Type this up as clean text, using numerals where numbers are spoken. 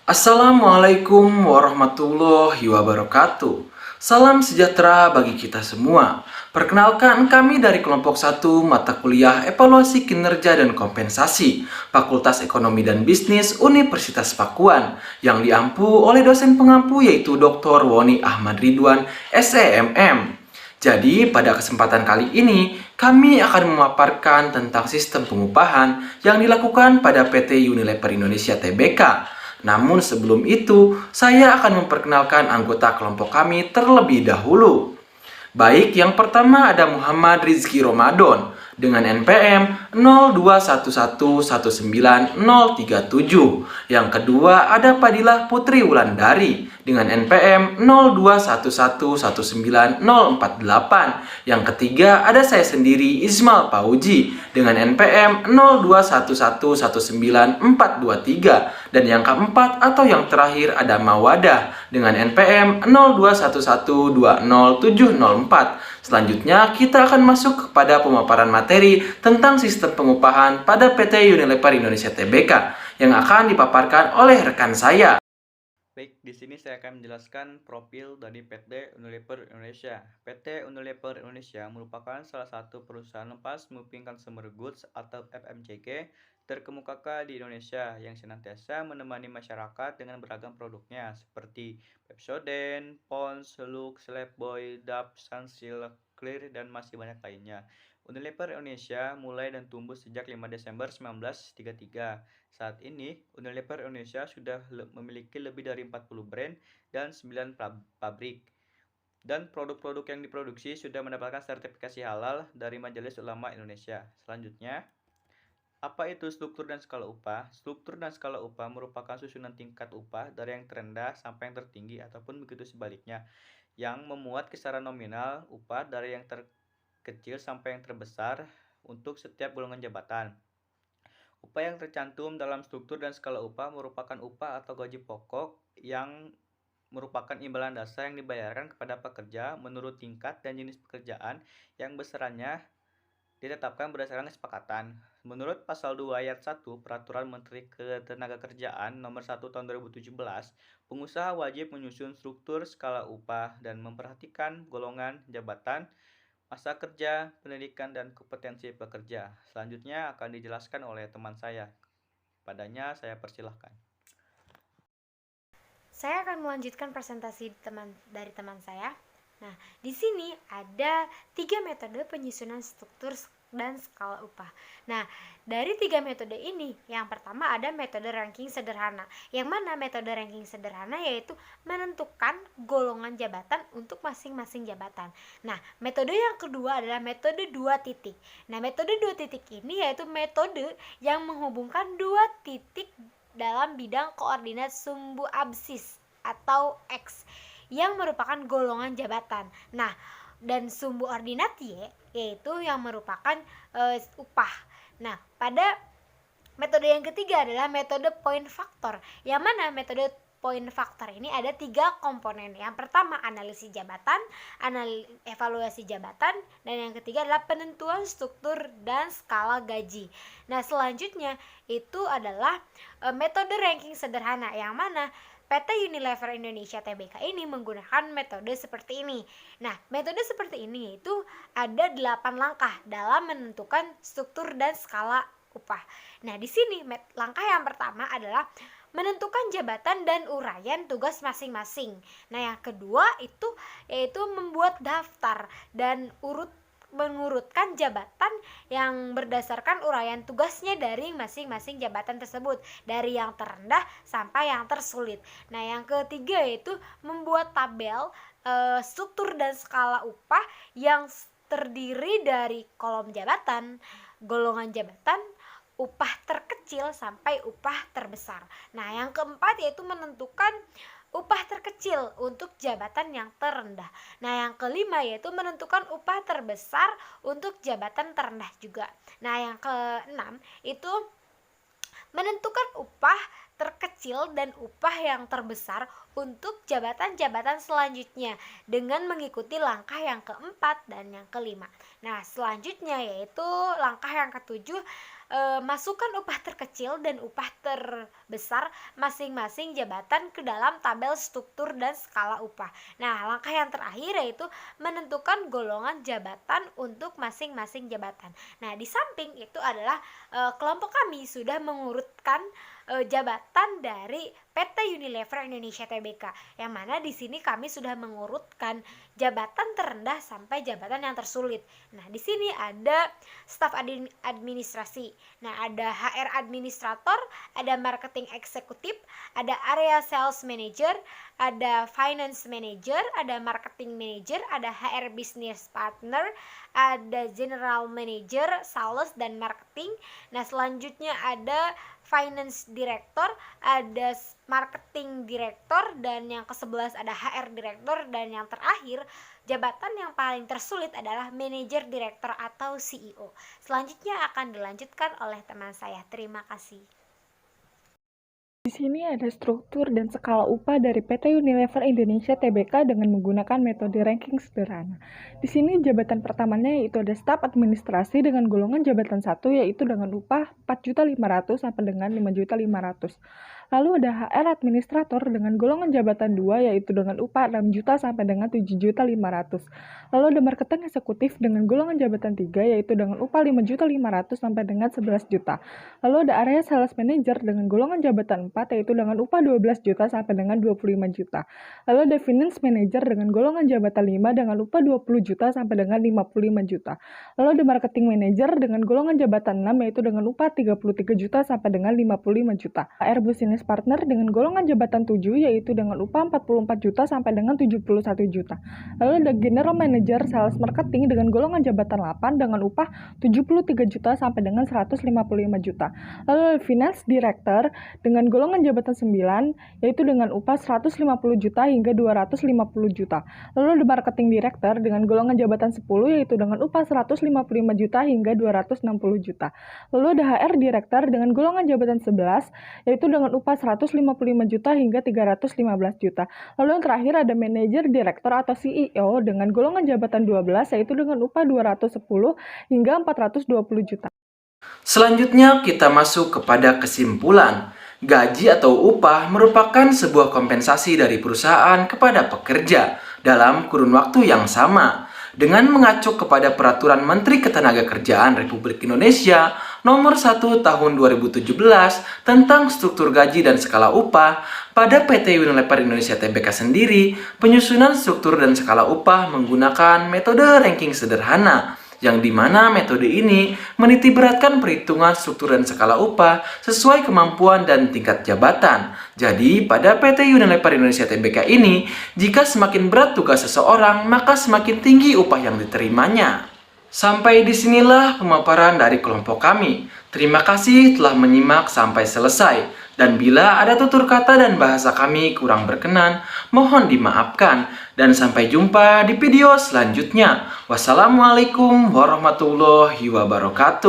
Assalamualaikum warahmatullahi wabarakatuh. Salam sejahtera bagi kita semua. Perkenalkan, kami dari kelompok 1 mata kuliah Evaluasi Kinerja dan Kompensasi Fakultas Ekonomi dan Bisnis Universitas Pakuan yang diampu oleh dosen pengampu yaitu Dr. Woni Ahmad Ridwan, SEMM. Jadi, pada kesempatan kali ini, kami akan memaparkan tentang sistem pengupahan yang dilakukan pada PT Unilever Indonesia Tbk. Namun sebelum itu, saya akan memperkenalkan anggota kelompok kami terlebih dahulu. Baik, yang pertama ada Muhammad Rizky Ramadan dengan NPM 021119037. Yang kedua ada Fadilah Putri Wulandari dengan NPM 021119048. Yang ketiga ada saya sendiri Ismail Pauji dengan NPM 021119423. Dan yang keempat atau yang terakhir ada Mawadah dengan NPM 021120704. Selanjutnya kita akan masuk kepada pemaparan materi tentang sistem pengupahan pada PT Unilever Indonesia Tbk yang akan dipaparkan oleh rekan saya. Baik, di sini saya akan menjelaskan profil dari PT Unilever Indonesia. PT Unilever Indonesia merupakan salah satu perusahaan Fast Moving Consumer Goods atau FMCG terkemuka di Indonesia yang senantiasa menemani masyarakat dengan beragam produknya seperti Pepsodent, Pond's, Lux, Lifebuoy, Dove, Sunsilk, Clear, dan masih banyak lainnya. Unilever Indonesia mulai dan tumbuh sejak 5 Desember 1933. Saat ini, Unilever Indonesia sudah memiliki lebih dari 40 brand dan 9 pabrik. Dan produk-produk yang diproduksi sudah mendapatkan sertifikasi halal dari Majelis Ulama Indonesia. Selanjutnya, apa itu struktur dan skala upah? Struktur dan skala upah merupakan susunan tingkat upah dari yang terendah sampai yang tertinggi ataupun begitu sebaliknya, yang memuat kisaran nominal upah dari yang terkecil sampai yang terbesar untuk setiap golongan jabatan. Upah yang tercantum dalam struktur dan skala upah merupakan upah atau gaji pokok yang merupakan imbalan dasar yang dibayarkan kepada pekerja menurut tingkat dan jenis pekerjaan yang besarannya ditetapkan berdasarkan kesepakatan. Menurut pasal 2 ayat 1 Peraturan Menteri Ketenagakerjaan Nomor 1 Tahun 2017, pengusaha wajib menyusun struktur skala upah dan memperhatikan golongan jabatan, masa kerja, pendidikan, dan kompetensi pekerja. Selanjutnya akan dijelaskan oleh teman saya. Padanya saya persilahkan. Saya akan melanjutkan presentasi dari teman saya. Nah, di sini ada 3 metode penyusunan struktur dan skala upah. Nah, dari 3 metode ini, yang pertama ada metode ranking sederhana. Yang mana metode ranking sederhana yaitu menentukan golongan jabatan untuk masing-masing jabatan. Nah, metode yang kedua adalah metode 2 titik. Nah, metode 2 titik ini yaitu metode yang menghubungkan 2 titik dalam bidang koordinat sumbu absis atau X yang merupakan golongan jabatan. Nah, dan sumbu ordinat Y yaitu yang merupakan upah. Nah, pada metode yang ketiga adalah metode point factor. Yang mana metode point factor ini ada 3 komponen. Yang pertama analisis jabatan, evaluasi jabatan, dan yang ketiga adalah penentuan struktur dan skala gaji. Nah, selanjutnya itu adalah metode ranking sederhana, yang mana PT Unilever Indonesia Tbk ini menggunakan metode seperti ini. Nah, metode seperti ini itu ada 8 langkah dalam menentukan struktur dan skala upah. Nah, di sini langkah yang pertama adalah menentukan jabatan dan uraian tugas masing-masing. Nah, yang kedua itu yaitu membuat daftar dan mengurutkan jabatan yang berdasarkan uraian tugasnya dari masing-masing jabatan tersebut, dari yang terendah sampai yang tersulit. Nah, yang ketiga yaitu membuat tabel struktur dan skala upah yang terdiri dari kolom jabatan, golongan jabatan, upah terkecil sampai upah terbesar. Nah, yang keempat yaitu menentukan upah terkecil untuk jabatan yang terendah. Nah, yang kelima yaitu menentukan upah terbesar untuk jabatan terendah juga. Nah, yang keenam itu menentukan upah terkecil terkecil dan upah yang terbesar untuk jabatan-jabatan selanjutnya dengan mengikuti langkah yang keempat dan yang kelima. Nah, selanjutnya yaitu langkah yang ketujuh, masukkan upah terkecil dan upah terbesar masing-masing jabatan ke dalam tabel struktur dan skala upah. Nah, langkah yang terakhir yaitu menentukan golongan jabatan untuk masing-masing jabatan. Nah, di samping itu adalah kelompok kami sudah mengurutkan jabatan dari PT Unilever Indonesia Tbk, yang mana di sini kami sudah mengurutkan jabatan terendah sampai jabatan yang tersulit. Nah, di sini ada staf administrasi. Nah, ada HR administrator, ada marketing eksekutif, ada area sales manager, ada finance manager, ada marketing manager, ada HR business partner, ada general manager, sales dan marketing. Nah, selanjutnya ada finance director, ada marketing director, dan yang ke-11 ada HR director, dan yang terakhir jabatan yang paling tersulit adalah manager director atau CEO. Selanjutnya akan dilanjutkan oleh teman saya. Terima kasih. Di sini ada struktur dan skala upah dari PT Unilever Indonesia Tbk dengan menggunakan metode ranking sederhana. Di sini jabatan pertamanya yaitu ada staf administrasi dengan golongan jabatan 1 yaitu dengan upah 4.500.000 sampai dengan 5.500.000. Lalu ada HR administrator dengan golongan jabatan 2 yaitu dengan upah 6 juta sampai dengan 7.500.000. Lalu ada marketing eksekutif dengan golongan jabatan 3 yaitu dengan upah 5.500.000 sampai dengan 11 juta. Lalu ada area sales manager dengan golongan jabatan 4 yaitu dengan upah 12 juta sampai dengan 25 juta. Lalu ada finance manager dengan golongan jabatan 5 dengan upah 20 juta sampai dengan 55 juta. Lalu ada marketing manager dengan golongan jabatan 6 yaitu dengan upah 33 juta sampai dengan 55 juta. HR business partner dengan golongan jabatan 7 yaitu dengan upah 44 juta sampai dengan 71 juta. Lalu ada general manager sales marketing dengan golongan jabatan 8 dengan upah 73 juta sampai dengan 155 juta. Lalu ada finance director dengan golongan jabatan 9 yaitu dengan upah 150 juta hingga 250 juta. Lalu ada marketing director dengan golongan jabatan 10 yaitu dengan upah 155 juta hingga 260 juta. Lalu ada HR director dengan golongan jabatan 11 yaitu dengan upah 155 juta hingga 315 juta. Lalu yang terakhir ada manager director atau CEO dengan golongan jabatan 12 yaitu dengan upah 210 hingga 420 juta. Selanjutnya kita masuk kepada kesimpulan. Gaji atau upah merupakan sebuah kompensasi dari perusahaan kepada pekerja dalam kurun waktu yang sama. Dengan mengacu kepada Peraturan Menteri Ketenagakerjaan Republik Indonesia Nomor 1 Tahun 2017 tentang struktur gaji dan skala upah, pada PT Unilever Indonesia Tbk sendiri, penyusunan struktur dan skala upah menggunakan metode ranking sederhana, yang dimana metode ini menitiberatkan perhitungan struktur dan skala upah sesuai kemampuan dan tingkat jabatan. Jadi, pada PT Unilever Indonesia Tbk ini, jika semakin berat tugas seseorang, maka semakin tinggi upah yang diterimanya. Sampai disinilah pemaparan dari kelompok kami. Terima kasih telah menyimak sampai selesai. Dan bila ada tutur kata dan bahasa kami kurang berkenan, mohon dimaafkan. Dan sampai jumpa di video selanjutnya. Wassalamualaikum warahmatullahi wabarakatuh.